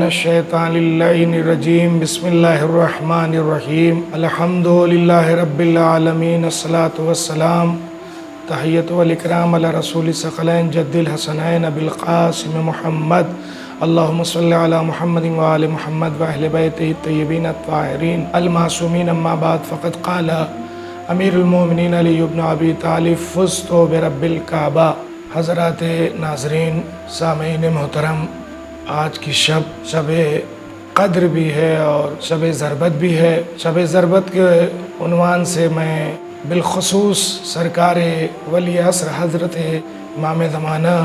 الشیطان اللعین الرجیم بسم اللہ الرحمن الرحیم الحمدللہ رب العالمین الصلاة والسلام تحیت والاکرام علی رسول ثقلین جد الحسنین ابی القاسم محمد اللہم صلی علی محمد وآل محمد واہل بیتہ الطیبین الطاہرین المعصومین اما بعد فقد قال امیر المومنین علی بن ابی طالب فزت برب الکعبہ۔ حضرات ناظرین سامعین محترم، آج کی شب قدر بھی ہے اور شب ضربت بھی ہے۔ شب ضربت کے عنوان سے میں بالخصوص سرکار ولی عصر حضرت امام زمانہ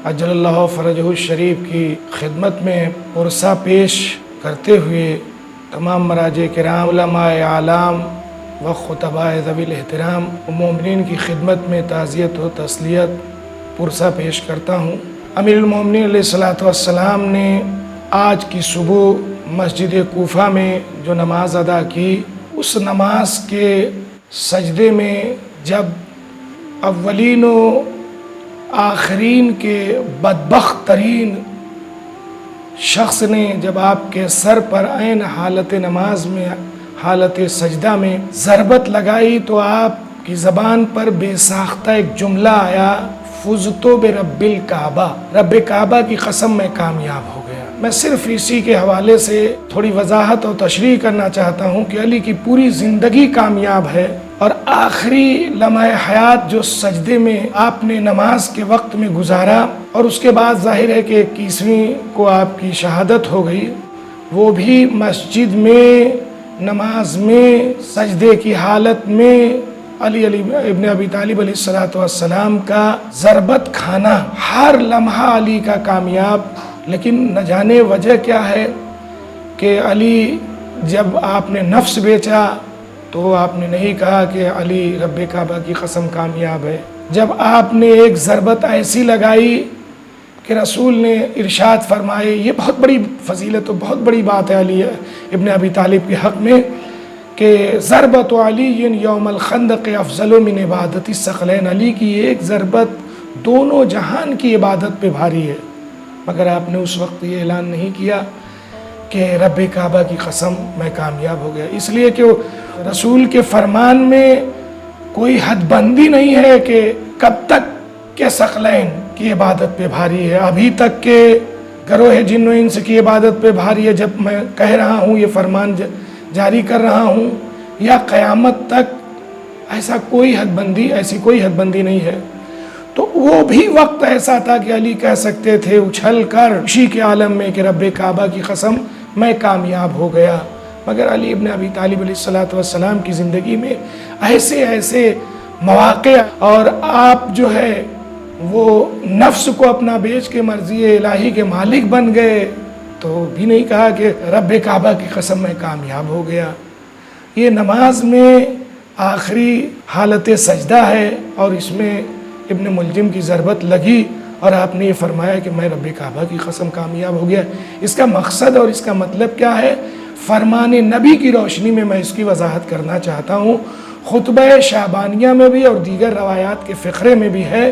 عجل اللہ فرجہ الشریف کی خدمت میں پرسہ پیش کرتے ہوئے تمام مراجع کرام، علماء اعلام و خطباء ذوی الاحترام مومنین کی خدمت میں تعزیت و تسلیت پرسہ پیش کرتا ہوں۔ امیر المومنین علیہ السلام نے آج کی صبح مسجد کوفہ میں جو نماز ادا کی، اس نماز کے سجدے میں جب اولین و آخرین کے بدبخت ترین شخص نے جب آپ کے سر پر عین حالت نماز میں، حالت سجدہ میں ضربت لگائی، تو آپ کی زبان پر بے ساختہ ایک جملہ آیا، فزت برب الکعبہ، رب کعبہ کی قسم میں کامیاب ہو گیا۔ میں صرف اسی کے حوالے سے تھوڑی وضاحت اور تشریح کرنا چاہتا ہوں کہ علی کی پوری زندگی کامیاب ہے، اور آخری لمحہ حیات جو سجدے میں آپ نے نماز کے وقت میں گزارا، اور اس کے بعد ظاہر ہے کہ 21ویں کو آپ کی شہادت ہو گئی، وہ بھی مسجد میں نماز میں سجدے کی حالت میں علی ابن ابی طالب علیہ السلام کا ضربت کھانا، ہر لمحہ علی کا کامیاب۔ لیکن نہ جانے وجہ کیا ہے کہ علی جب آپ نے نفس بیچا تو آپ نے نہیں کہا کہ علی رب کعبہ کی قسم کامیاب ہے۔ جب آپ نے ایک ضربت ایسی لگائی کہ رسول نے ارشاد فرمائے، یہ بہت بڑی فضیلت و بہت بڑی بات ہے علی ابن ابی طالب کے حق میں، کہ ضربت علی یوم الخندق افضل من عبادت الثقلین، علی کی ایک ضربت دونوں جہان کی عبادت پہ بھاری ہے۔ مگر آپ نے اس وقت یہ اعلان نہیں کیا کہ رب کعبہ کی قسم میں کامیاب ہو گیا، اس لیے کہ رسول کے فرمان میں کوئی حد بندی نہیں ہے کہ کب تک کہ ثقلین کی عبادت پہ بھاری ہے۔ ابھی تک کہ گروہ جن و انس کی عبادت پہ بھاری ہے، جب میں کہہ رہا ہوں، یہ فرمان جاری کر رہا ہوں، یا قیامت تک ایسی کوئی حد بندی نہیں ہے۔ تو وہ بھی وقت ایسا تھا کہ علی کہہ سکتے تھے اچھل کر خوشی کے عالم میں کہ رب کعبہ کی قسم میں کامیاب ہو گیا۔ مگر علی ابن ابی طالب علیہ السلام کی زندگی میں ایسے مواقع، اور آپ جو ہے وہ نفس کو اپنا بیچ کے مرضی الہی کے مالک بن گئے، تو بھی نہیں کہا کہ رب کعبہ کی قسم میں کامیاب ہو گیا۔ یہ نماز میں آخری حالت سجدہ ہے، اور اس میں ابن ملجم کی ضربت لگی، اور آپ نے یہ فرمایا کہ میں رب کعبہ کی قسم کامیاب ہو گیا۔ اس کا مقصد اور اس کا مطلب کیا ہے؟ فرمان نبی کی روشنی میں میں اس کی وضاحت کرنا چاہتا ہوں۔ خطبہ شعبانیہ میں بھی اور دیگر روایات کے فقرے میں بھی ہے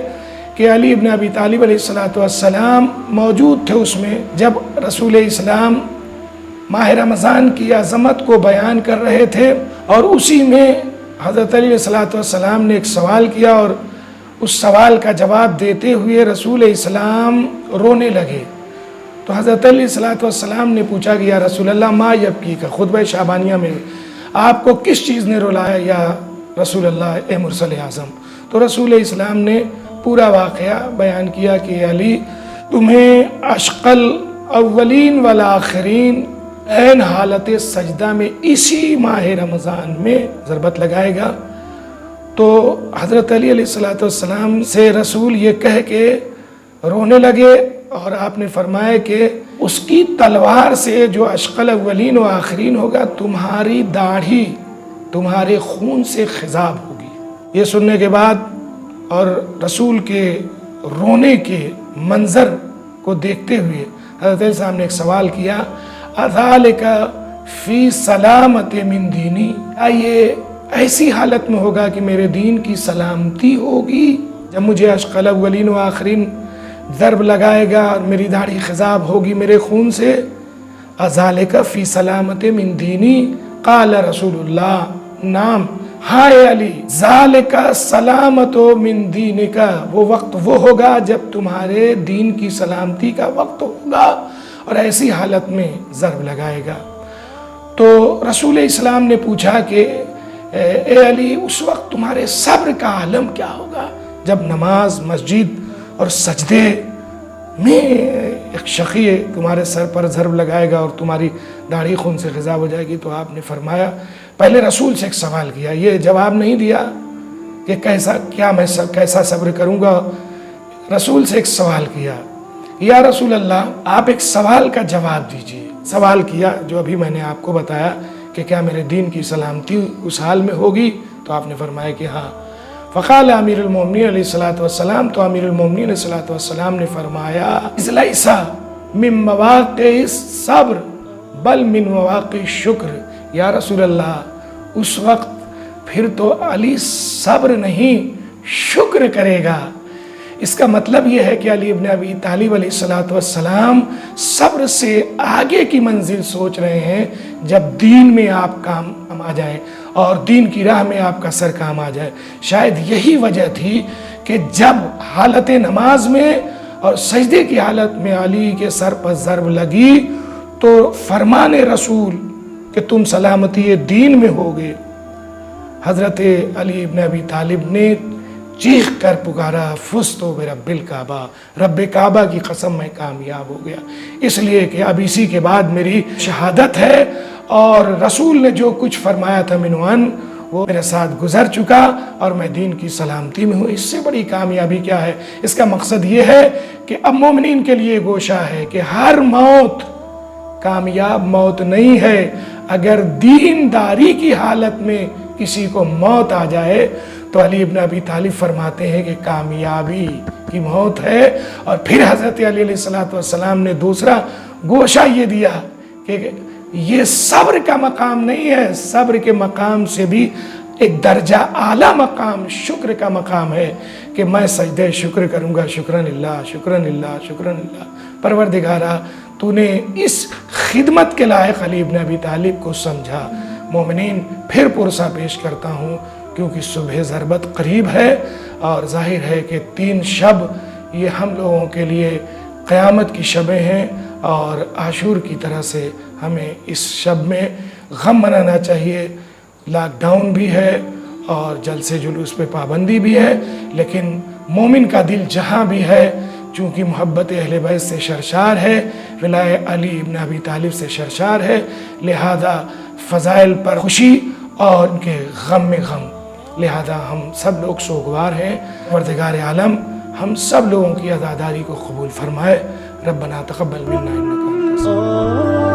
کہ علی ابن ابی طالب علیہ السلام موجود تھے اس میں، جب رسول اسلام ماہ رمضان کی عظمت کو بیان کر رہے تھے، اور اسی میں حضرت علی علیہ السلام نے ایک سوال کیا، اور اس سوال کا جواب دیتے ہوئے رسول اسلام رونے لگے۔ تو حضرت علی علیہ السلام نے پوچھا کہ یا رسول اللہ ما یبکیک، خطبہ شعبانیہ میں آپ کو کس چیز نے رلایا یا رسول اللہ اے مرسل اعظم؟ تو رسول اسلام نے پورا واقعہ بیان کیا کہ علی، تمہیں اشقل اولین والآخرین عین حالت سجدہ میں اسی ماہ رمضان میں ضربت لگائے گا۔ تو حضرت علی علیہ السلام سے رسول یہ کہہ کے رونے لگے، اور آپ نے فرمایا کہ اس کی تلوار سے جو اشقل اولین و آخرین ہوگا، تمہاری داڑھی تمہارے خون سے خضاب ہوگی۔ یہ سننے کے بعد اور رسول کے رونے کے منظر کو دیکھتے ہوئے حضرت علی صاحب نے ایک سوال کیا، اذالک فی سلامت من دینی، یہ ایسی حالت میں ہوگا کہ میرے دین کی سلامتی ہوگی، جب مجھے اشقل اولین و آخرین ضرب لگائے گا اور میری داڑھی خضاب ہوگی میرے خون سے۔ اذالک فی سلامت من دینی قال رسول اللہ، نام ہائے علی، ذالک سلامت من دینک، وہ وقت وہ ہوگا جب تمہارے دین کی سلامتی کا وقت ہوگا اور ایسی حالت میں ضرب لگائے گا۔ تو رسول اسلام نے پوچھا کہ اے علی، اس وقت تمہارے صبر کا عالم کیا ہوگا جب نماز، مسجد اور سجدے میں ایک شقی تمہارے سر پر ضرب لگائے گا اور تمہاری داڑھی خون سے خضاب ہو جائے گی؟ تو آپ نے فرمایا، پہلے رسول سے ایک سوال کیا، یہ جواب نہیں دیا کہ کیسا صبر کروں گا۔ رسول سے ایک سوال کیا، یا رسول اللہ آپ ایک سوال کا جواب دیجئے۔ سوال کیا جو ابھی میں نے آپ کو بتایا کہ کیا میرے دین کی سلامتی اس حال میں ہوگی؟ تو آپ نے فرمایا کہ ہاں۔ فقال امیر المومنین علیہ الصلوۃ والسلام، تو امیر المومنین علیہ الصلوۃ والسلام نے فرمایا، لیس من مواقع الصبر بل من مواقع الشکر، یا رسول اللہ اس وقت پھر تو علی صبر نہیں شکر کرے گا۔ اس کا مطلب یہ ہے کہ علی ابن ابی طالب علیہ الصلوۃ والسلام صبر سے آگے کی منزل سوچ رہے ہیں، جب دین میں آپ کام آ جائیں اور دین کی راہ میں آپ کا سر کام آ جائے۔ شاید یہی وجہ تھی کہ جب حالت نماز میں اور سجدے کی حالت میں علی کے سر پر ضرب لگی تو فرمان رسول کہ تم سلامتی دین میں ہوگے، حضرت علی ابن ابی طالب نے چیخ کر پکارا، فزتو برب الکعبہ، رب کعبہ کی قسم میں کامیاب ہو گیا، اس لیے کہ اب اسی کے بعد میری شہادت ہے اور رسول نے جو کچھ فرمایا تھا منوان وہ میرے ساتھ گزر چکا اور میں دین کی سلامتی میں ہوں۔ اس سے بڑی کامیابی کیا ہے؟ اس کا مقصد یہ ہے کہ اب مومنین کے لیے گوشہ ہے کہ ہر موت کامیاب موت نہیں ہے۔ اگر دینداری کی حالت میں کسی کو موت آ جائے تو علی ابن ابی طالب فرماتے ہیں کہ کامیابی کی موت ہے۔ اور پھر حضرت علی علیہ السلام نے دوسرا گوشہ یہ دیا کہ یہ صبر کا مقام نہیں ہے، صبر کے مقام سے بھی ایک درجہ اعلیٰ مقام شکر کا مقام ہے کہ میں سجدہ شکر کروں گا، شکرن اللہ شکرن اللہ شکرن اللہ۔ پروردگارا تو نے اس خدمت کے لائق علی ابن ابی طالب کو سمجھا۔ مومنین پھر پرسہ پیش کرتا ہوں کیونکہ صبح ضربت قریب ہے اور ظاہر ہے کہ 3 شب یہ ہم لوگوں کے لیے قیامت کی شبیں ہیں اور عاشور کی طرح سے ہمیں اس شب میں غم منانا چاہیے۔ لاک ڈاؤن بھی ہے اور جلسے جلوس پہ پابندی بھی ہے، لیکن مومن کا دل جہاں بھی ہے چونکہ محبت اہل بیت سے شرشار ہے، ولائے علی ابن ابی طالب سے شرشار ہے، لہذا فضائل پر خوشی اور ان کے غم میں غم، لہذا ہم سب لوگ سوگوار ہیں۔ پروردگار عالم ہم سب لوگوں کی عزاداری کو قبول فرمائے۔ ربنا تقبل منا انک انت السمیع